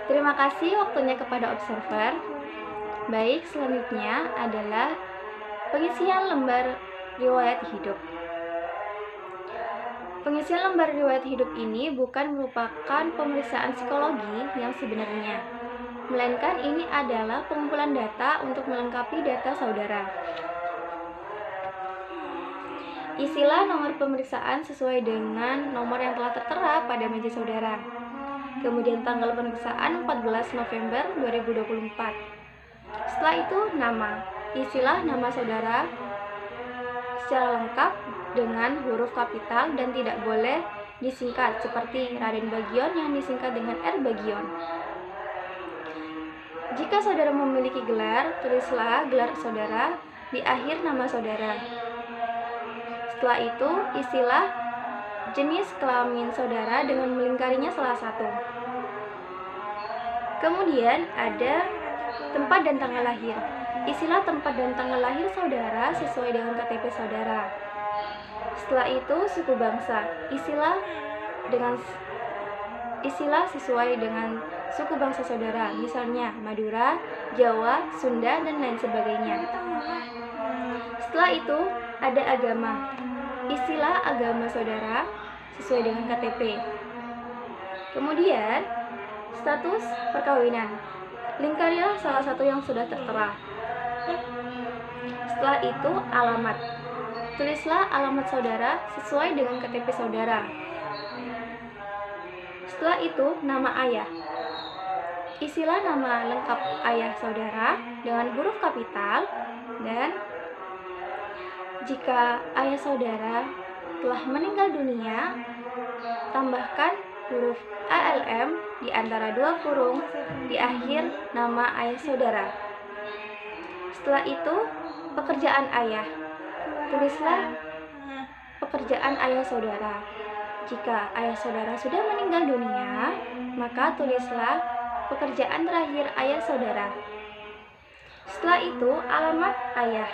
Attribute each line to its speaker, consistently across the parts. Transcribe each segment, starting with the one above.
Speaker 1: Terima kasih waktunya kepada observer. Baik, selanjutnya adalah pengisian lembar riwayat hidup. Pengisian lembar riwayat hidup ini bukan merupakan pemeriksaan psikologi yang sebenarnya, melainkan ini adalah pengumpulan data untuk melengkapi data saudara. Isilah nomor pemeriksaan sesuai dengan nomor yang telah tertera pada meja saudara. Kemudian tanggal pemeriksaan 14 November 2024. Setelah itu nama. Isilah nama saudara secara lengkap dengan huruf kapital dan tidak boleh disingkat seperti Raden Bagion yang disingkat dengan R. Bagion. Jika saudara memiliki gelar, tulislah gelar saudara di akhir nama saudara. Setelah itu, isilah jenis kelamin saudara dengan melingkarinya salah satu. Kemudian ada tempat dan tanggal lahir. Isilah tempat dan tanggal lahir saudara sesuai dengan KTP saudara. Setelah itu, suku bangsa. Isilah sesuai dengan suku bangsa saudara, misalnya Madura, Jawa, Sunda, dan lain sebagainya. Setelah itu, ada agama. Isilah agama saudara sesuai dengan KTP. Kemudian, status perkawinan. Lingkarilah salah satu yang sudah tertera. Setelah itu, alamat. Tulislah alamat saudara sesuai dengan KTP saudara. Setelah itu, nama ayah. Isilah nama lengkap ayah saudara dengan huruf kapital, dan jika ayah saudara telah meninggal dunia, tambahkan huruf ALM di antara dua kurung di akhir nama ayah saudara. Setelah itu, pekerjaan ayah. Tulislah pekerjaan ayah saudara. Jika ayah saudara sudah meninggal dunia, maka tulislah pekerjaan terakhir ayah saudara. Setelah itu, alamat ayah.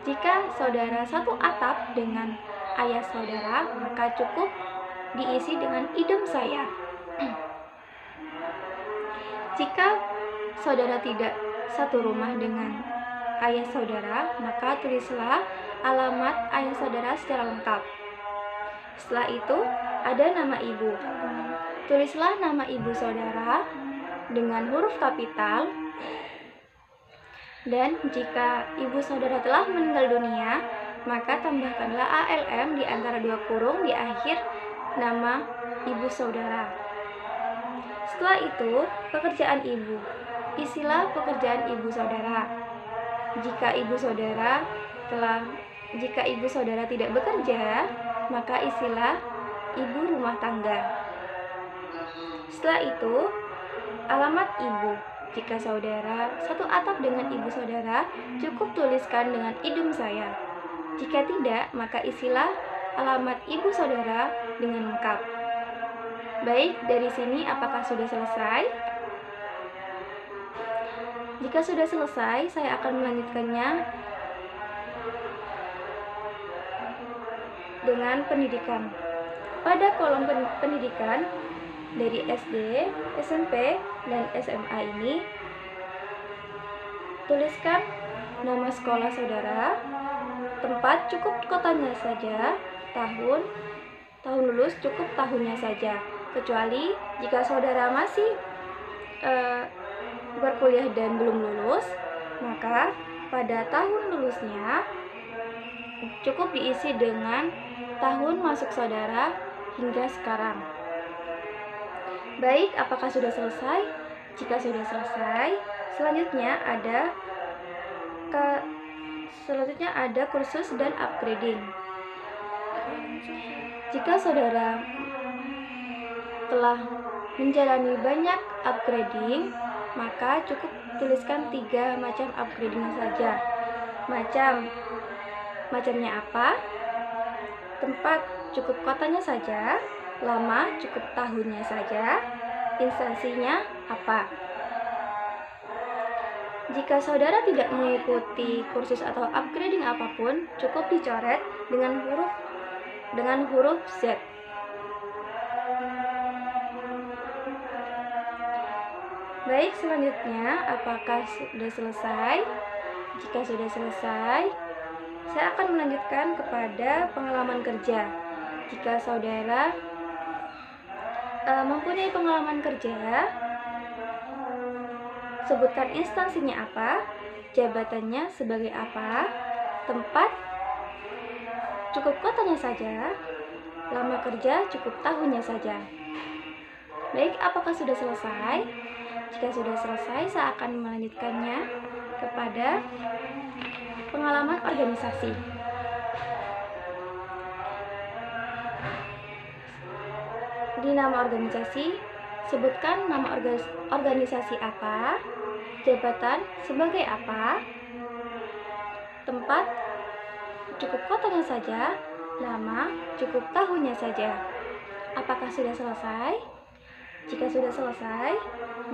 Speaker 1: Jika saudara satu atap dengan ayah saudara, maka cukup diisi dengan idem saya. Jika saudara tidak satu rumah dengan ayah saudara, maka tulislah alamat ayah saudara secara lengkap. Setelah itu, ada nama ibu. Tulislah nama ibu saudara dengan huruf kapital, dan jika ibu saudara telah meninggal dunia, maka tambahkanlah ALM di antara dua kurung di akhir nama ibu saudara. Setelah itu, pekerjaan ibu. Isilah pekerjaan ibu saudara. Jika ibu saudara tidak bekerja, maka isilah ibu rumah tangga. Setelah itu, alamat ibu. Jika saudara satu atap dengan ibu saudara, cukup tuliskan dengan idem saya. Jika tidak, maka isilah alamat ibu saudara dengan lengkap. Baik, dari sini apakah sudah selesai? Jika sudah selesai, saya akan melanjutkannya dengan pendidikan. Pada kolom pendidikan dari SD, SMP, dan SMA ini, tuliskan nama sekolah saudara, tempat cukup kotanya saja, tahun lulus cukup tahunnya saja, kecuali jika saudara masih berkuliah dan belum lulus, maka pada tahun lulusnya cukup diisi dengan tahun masuk saudara hingga sekarang. Baik, apakah sudah selesai? Jika sudah selesai, selanjutnya ada kursus dan upgrading. Jika saudara telah menjalani banyak upgrading, maka cukup tuliskan 3 macam upgrading saja. Macamnya apa? Tempat cukup kotanya saja, lama cukup tahunnya saja, instansinya apa. Jika saudara tidak mengikuti kursus atau upgrading apapun, cukup dicoret dengan huruf Z. Baik, selanjutnya apakah sudah selesai? Jika sudah selesai, saya akan melanjutkan kepada pengalaman kerja. Jika saudara mempunyai pengalaman kerja, sebutkan instansinya apa, jabatannya sebagai apa, tempat, cukup kotanya saja, lama kerja cukup tahunnya saja. Baik, apakah sudah selesai? Jika sudah selesai, saya akan melanjutkannya kepada pengalaman organisasi. Di nama organisasi, sebutkan nama organisasi apa, jabatan sebagai apa, tempat cukup kotanya saja, nama cukup tahunnya saja. Apakah sudah selesai? Jika sudah selesai,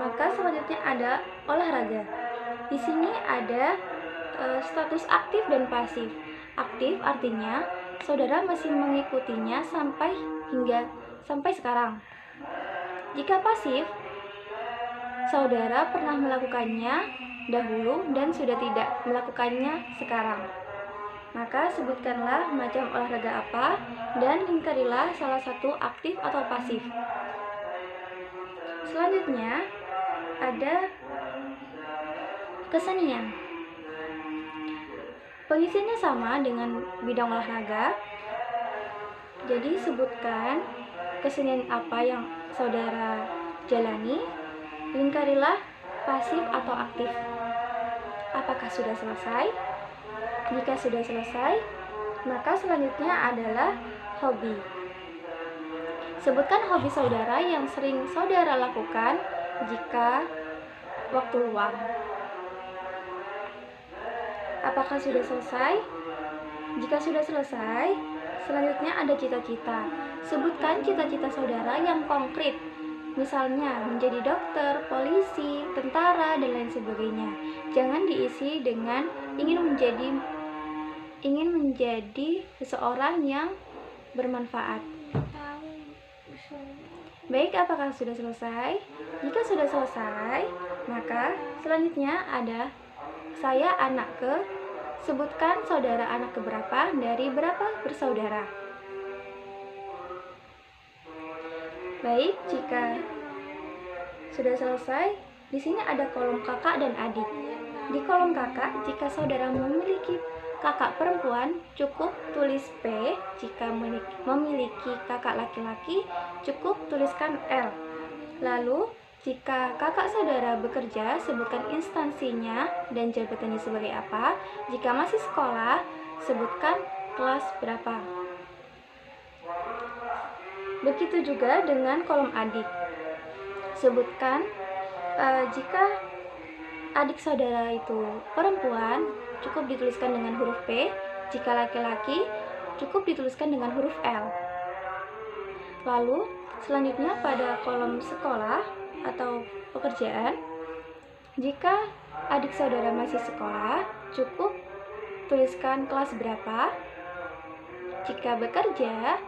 Speaker 1: maka selanjutnya ada olahraga. Di sini ada status aktif dan pasif. Aktif artinya saudara masih mengikutinya sampai sekarang. Jika pasif, saudara pernah melakukannya dahulu dan sudah tidak melakukannya sekarang. Maka sebutkanlah macam olahraga apa dan lingkarilah salah satu aktif atau pasif. Selanjutnya ada kesenian. Pengisiannya sama dengan bidang olahraga. Jadi sebutkan kesenian apa yang saudara jalani, lingkarilah pasif atau aktif. Apakah sudah selesai? Jika sudah selesai, maka selanjutnya adalah hobi. Sebutkan hobi saudara yang sering saudara lakukan jika waktu luang. Apakah sudah selesai? Jika sudah selesai, selanjutnya ada cita-cita. Sebutkan cita-cita saudara yang konkret. Misalnya menjadi dokter, polisi, tentara, dan lain sebagainya. Jangan diisi dengan ingin menjadi seseorang yang bermanfaat. Baik, apakah sudah selesai? Jika sudah selesai, maka selanjutnya ada saya anak ke. Sebutkan saudara anak keberapa dari berapa bersaudara. Baik, jika sudah selesai, di sini ada kolom kakak dan adik. Di kolom kakak, jika saudara memiliki kakak perempuan, cukup tulis P. Jika memiliki kakak laki-laki, cukup tuliskan L. Lalu, jika kakak saudara bekerja, sebutkan instansinya dan jabatannya sebagai apa. Jika masih sekolah, sebutkan kelas berapa. Begitu juga dengan kolom adik. Sebutkan jika adik saudara itu perempuan, cukup dituliskan dengan huruf P. Jika laki-laki, cukup dituliskan dengan huruf L. Lalu, selanjutnya pada kolom sekolah atau pekerjaan, jika adik saudara masih sekolah, cukup tuliskan kelas berapa. Jika bekerja,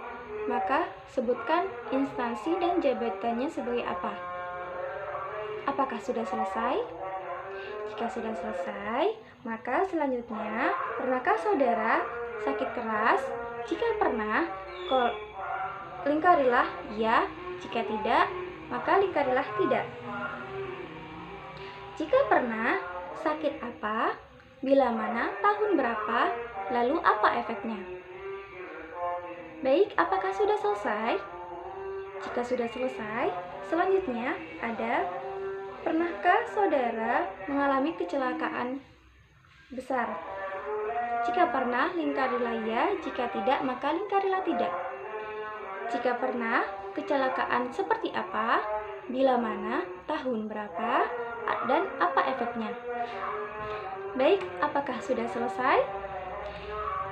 Speaker 1: maka sebutkan instansi dan jabatannya sebagai apa. Apakah sudah selesai? Jika sudah selesai, maka selanjutnya, pernahkah saudara sakit keras? Jika pernah, lingkarilah ya. Jika tidak, maka lingkarilah tidak. Jika pernah, sakit apa? Bila mana? Tahun berapa? Lalu apa efeknya? Baik, apakah sudah selesai? Jika sudah selesai, selanjutnya ada pernahkah saudara mengalami kecelakaan besar? Jika pernah, lingkarilah ya. Jika tidak, maka lingkarilah tidak. Jika pernah, kecelakaan seperti apa? Bila mana? Tahun berapa? Dan apa efeknya? Baik, apakah sudah selesai?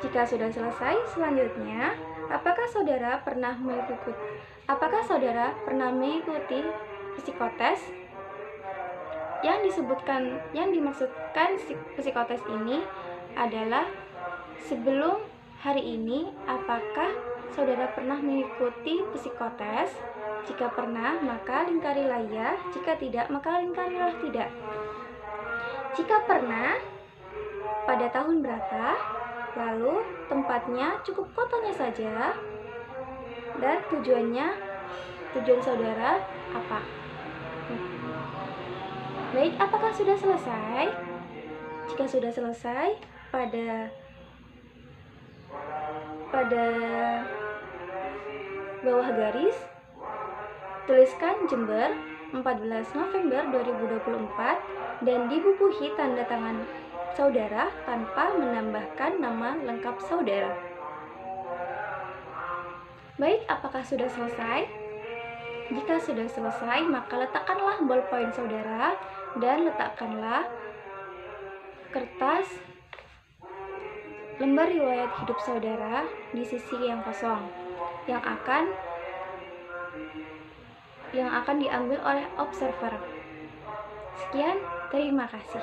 Speaker 1: Jika sudah selesai, selanjutnya, apakah saudara pernah mengikuti psikotes? Yang dimaksudkan psikotes ini adalah sebelum hari ini, apakah saudara pernah mengikuti psikotes? Jika pernah, maka lingkarilah ya. Jika tidak, maka lingkarilah tidak. Jika pernah, pada tahun berapa? Lalu tempatnya cukup kotanya saja. Dan tujuan saudara apa? Baik, apakah sudah selesai? Jika sudah selesai, pada bawah garis tuliskan Jember 14 November 2024 dan dibubuhi tanda tangan saudara tanpa menambahkan nama lengkap saudara. Baik, apakah sudah selesai? Jika sudah selesai, maka letakkanlah ballpoint saudara dan letakkanlah kertas lembar riwayat hidup saudara di sisi yang kosong yang akan diambil oleh observer. Sekian, terima kasih.